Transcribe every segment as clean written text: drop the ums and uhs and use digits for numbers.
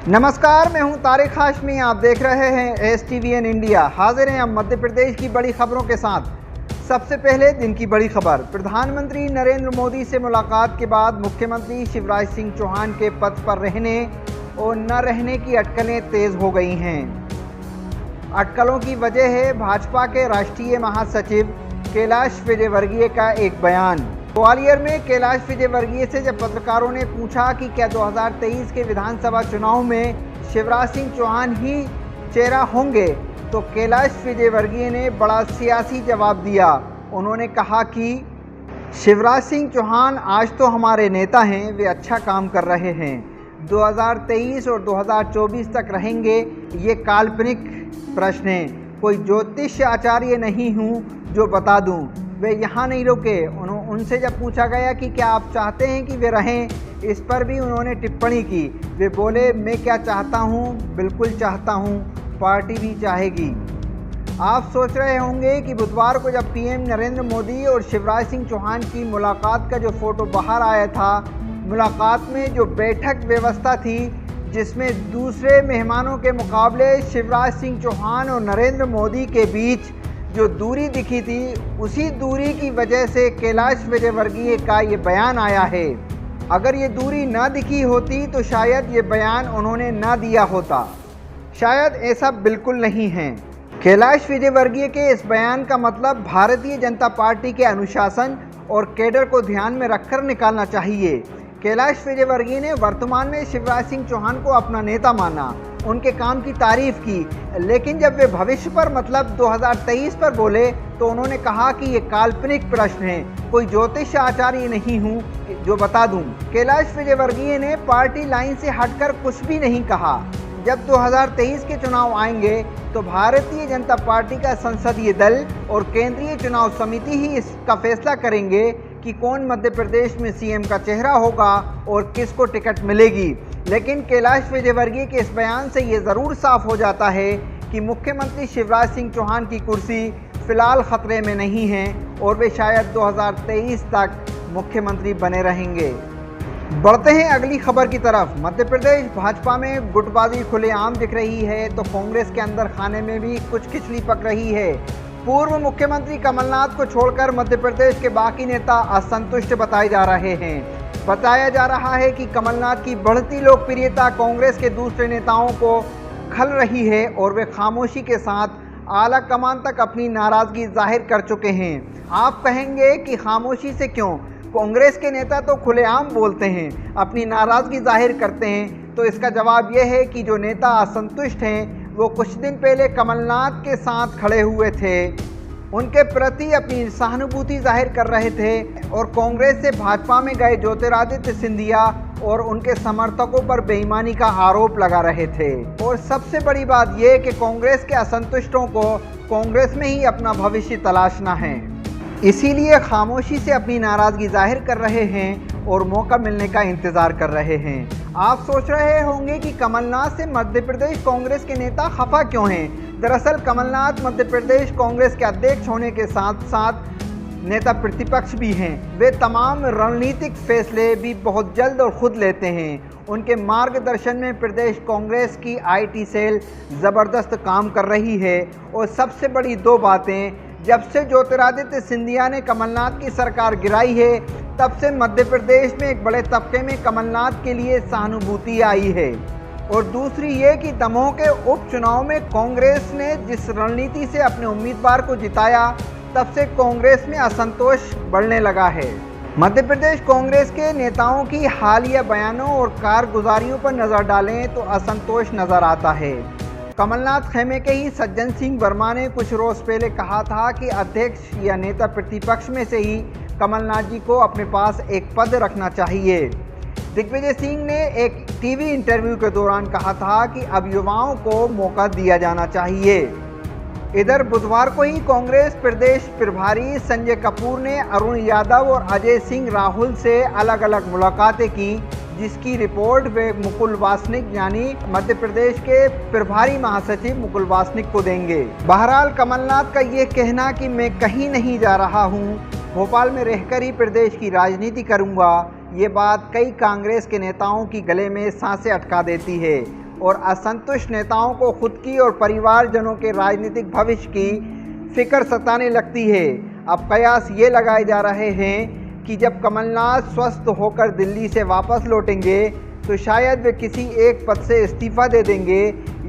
नमस्कार, मैं हूं तारिक हाशमी। आप देख रहे हैं STVN इंडिया। हाजिर हैं हम मध्य प्रदेश की बड़ी खबरों के साथ। सबसे पहले दिन की बड़ी खबर। प्रधानमंत्री नरेंद्र मोदी से मुलाकात के बाद मुख्यमंत्री शिवराज सिंह चौहान के पद पर रहने और न रहने की अटकलें तेज हो गई हैं। अटकलों की वजह है भाजपा के राष्ट्रीय महासचिव कैलाश विजयवर्गीय का एक बयान। ग्वालियर में कैलाश विजयवर्गीय से जब पत्रकारों ने पूछा कि क्या 2023 के विधानसभा चुनाव में शिवराज सिंह चौहान ही चेहरा होंगे, तो कैलाश विजयवर्गीय ने बड़ा सियासी जवाब दिया। उन्होंने कहा कि शिवराज सिंह चौहान आज तो हमारे नेता हैं, वे अच्छा काम कर रहे हैं। 2023 और 2024 तक रहेंगे, ये काल्पनिक प्रश्न है। कोई ज्योतिष आचार्य नहीं हूँ जो बता दूँ। वे यहाँ नहीं रुके। उनसे जब पूछा गया कि क्या आप चाहते हैं कि वे रहें, इस पर भी उन्होंने टिप्पणी की। वे बोले, मैं क्या चाहता हूँ, बिल्कुल चाहता हूँ, पार्टी भी चाहेगी। आप सोच रहे होंगे कि बुधवार को जब PM नरेंद्र मोदी और शिवराज सिंह चौहान की मुलाकात का जो फ़ोटो बाहर आया था, मुलाकात में जो बैठक व्यवस्था थी जिसमें दूसरे मेहमानों के मुकाबले शिवराज सिंह चौहान और नरेंद्र मोदी के बीच जो दूरी दिखी थी, उसी दूरी की वजह से कैलाश विजयवर्गीय का ये बयान आया है। अगर ये दूरी ना दिखी होती तो शायद ये बयान उन्होंने ना दिया होता। शायद ऐसा बिल्कुल नहीं है। कैलाश विजयवर्गीय के इस बयान का मतलब भारतीय जनता पार्टी के अनुशासन और कैडर को ध्यान में रखकर निकालना चाहिए। कैलाश विजयवर्गीय ने वर्तमान में शिवराज सिंह चौहान को अपना नेता माना, उनके काम की तारीफ की, लेकिन जब वे भविष्य पर मतलब 2023 पर बोले तो उन्होंने कहा कि ये काल्पनिक प्रश्न है, कोई ज्योतिष आचार्य नहीं हूँ जो बता दूँ। कैलाश विजयवर्गीय ने पार्टी लाइन से हटकर कुछ भी नहीं कहा। जब 2023 के चुनाव आएंगे तो भारतीय जनता पार्टी का संसदीय दल और केंद्रीय चुनाव समिति ही इसका फैसला करेंगे कि कौन मध्य प्रदेश में CM का चेहरा होगा और किसको टिकट मिलेगी। लेकिन कैलाश विजयवर्गीय के इस बयान से ये ज़रूर साफ हो जाता है कि मुख्यमंत्री शिवराज सिंह चौहान की कुर्सी फिलहाल खतरे में नहीं है और वे शायद 2023 तक मुख्यमंत्री बने रहेंगे। बढ़ते हैं अगली खबर की तरफ। मध्य प्रदेश भाजपा में गुटबाजी खुलेआम दिख रही है तो कांग्रेस के अंदर खाने में भी कुछ खिचड़ी पक रही है। पूर्व मुख्यमंत्री कमलनाथ को छोड़कर मध्य प्रदेश के बाकी नेता असंतुष्ट बताए जा रहे हैं। बताया जा रहा है कि कमलनाथ की बढ़ती लोकप्रियता कांग्रेस के दूसरे नेताओं को खल रही है और वे खामोशी के साथ आला कमान तक अपनी नाराज़गी जाहिर कर चुके हैं। आप कहेंगे कि खामोशी से क्यों? कांग्रेस के नेता तो खुलेआम बोलते हैं, अपनी नाराज़गी जाहिर करते हैं। तो इसका जवाब यह है कि जो नेता असंतुष्ट हैं वो कुछ दिन पहले कमलनाथ के साथ खड़े हुए थे, उनके प्रति अपनी सहानुभूति जाहिर कर रहे थे और कांग्रेस से भाजपा में गए ज्योतिरादित्य सिंधिया और उनके समर्थकों पर बेईमानी का आरोप लगा रहे थे। और सबसे बड़ी बात यह कि कांग्रेस के असंतुष्टों को कांग्रेस में ही अपना भविष्य तलाशना है, इसीलिए खामोशी से अपनी नाराज़गी जाहिर कर रहे हैं और मौका मिलने का इंतज़ार कर रहे हैं। आप सोच रहे होंगे कि कमलनाथ से मध्य प्रदेश कांग्रेस के नेता खफा क्यों हैं? दरअसल कमलनाथ मध्य प्रदेश कांग्रेस के अध्यक्ष होने के साथ साथ नेता प्रतिपक्ष भी हैं। वे तमाम रणनीतिक फैसले भी बहुत जल्द और खुद लेते हैं। उनके मार्गदर्शन में प्रदेश कांग्रेस की IT सेल ज़बरदस्त काम कर रही है। और सबसे बड़ी दो बातें, जब से ज्योतिरादित्य सिंधिया ने कमलनाथ की सरकार गिराई है तब से मध्य प्रदेश में एक बड़े तबके में कमलनाथ के लिए सहानुभूति आई है। और दूसरी ये कि दमोह के उपचुनाव में कांग्रेस ने जिस रणनीति से अपने उम्मीदवार को जिताया तब से कांग्रेस में असंतोष बढ़ने लगा है। मध्य प्रदेश कांग्रेस के नेताओं की हालिया बयानों और कारगुजारियों पर नज़र डालें तो असंतोष नज़र आता है। कमलनाथ खेमे के ही सज्जन सिंह वर्मा ने कुछ रोज पहले कहा था कि अध्यक्ष या नेता प्रतिपक्ष में से ही कमलनाथ जी को अपने पास एक पद रखना चाहिए। दिग्विजय सिंह ने एक TV इंटरव्यू के दौरान कहा था कि अब युवाओं को मौका दिया जाना चाहिए। इधर बुधवार को ही कांग्रेस प्रदेश प्रभारी संजय कपूर ने अरुण यादव और अजय सिंह राहुल से अलग अलग मुलाकातें की, जिसकी रिपोर्ट वे मुकुल वासनिक यानी मध्य प्रदेश के प्रभारी महासचिव मुकुल वासनिक को देंगे। बहरहाल कमलनाथ का ये कहना कि मैं कहीं नहीं जा रहा हूँ, भोपाल में रहकर ही प्रदेश की राजनीति करूँगा, ये बात कई कांग्रेस के नेताओं की गले में सांसें अटका देती है और असंतुष्ट नेताओं को खुद की और परिवारजनों के राजनीतिक भविष्य की फिक्र सताने लगती है। अब कयास ये लगाए जा रहे हैं कि जब कमलनाथ स्वस्थ होकर दिल्ली से वापस लौटेंगे तो शायद वे किसी एक पद से इस्तीफा दे देंगे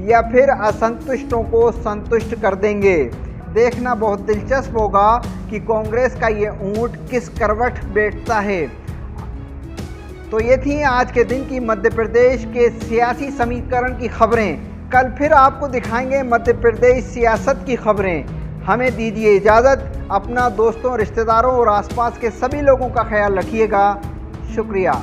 या फिर असंतुष्टों को संतुष्ट कर देंगे। देखना बहुत दिलचस्प होगा कि कांग्रेस का ये ऊंट किस करवट बैठता है। तो ये थी आज के दिन की मध्य प्रदेश के सियासी समीकरण की खबरें। कल फिर आपको दिखाएंगे मध्य प्रदेश सियासत की खबरें। हमें दीजिए इजाज़त। अपना, दोस्तों, रिश्तेदारों और आसपास के सभी लोगों का ख्याल रखिएगा। शुक्रिया।